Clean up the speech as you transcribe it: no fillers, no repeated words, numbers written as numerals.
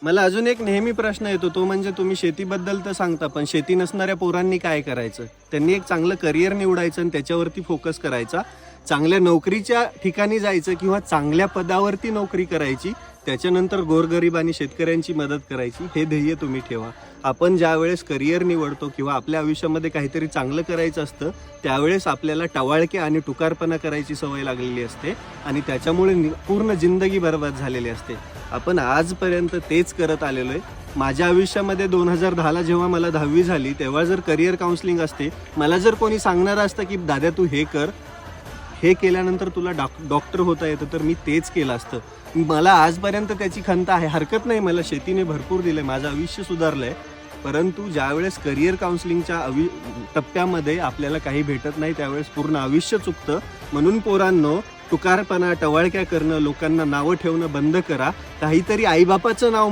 मला अजून एक नेहमी प्रश्न येतो, तो म्हणजे तुम्ही शेतीबद्दल तर सांगता, पण शेती नसणाऱ्या पोरांनी काय करायचं? त्यांनी एक चांगलं करिअर निवडायचं आणि त्याच्यावरती फोकस करायचा. चांगल्या नोकरीच्या ठिकाणी जायचं किंवा चांगल्या पदावरती नोकरी करायची. त्याच्यानंतर गोरगरीब आणि शेतकऱ्यांची मदत करायची, हे ध्येय तुम्ही ठेवा. आपण ज्या वेळेस करिअर निवडतो किंवा आपल्या आयुष्यामध्ये काहीतरी चांगलं करायचं असतं, त्यावेळेस आपल्याला टवाळके आणि टुकारपणा करायची सवय लागलेली असते आणि त्याच्यामुळे पूर्ण जिंदगी बरबाद झालेली असते. आपण आजपर्यंत तेच करत आलेलो आहे. माझ्या आयुष्यामध्ये 2010ला जेव्हा मला 10वी झाली, तेव्हा जर करिअर काउन्सिलिंग असते, मला जर कोणी सांगणार असतं की दादा तू हे कर, हे केल्यानंतर तुला डॉक्टर होता येतं, तर मी तेच केलं असतं. मला आजपर्यंत त्याची खंत आहे. हरकत नाही, मला शेतीने भरपूर दिलं आहे, माझं आयुष्य सुधारलं आहे. परंतु ज्यावेळेस करिअर काउन्सिलिंगच्या टप्प्यामध्ये आपल्याला काही भेटत नाही, त्यावेळेस पूर्ण आयुष्य चुकतं. म्हणून पोरांनो, टुकारपणा, टवाळक्या करणं, लोकांना नावं ठेवणं बंद करा. काहीतरी आईबापाचं नाव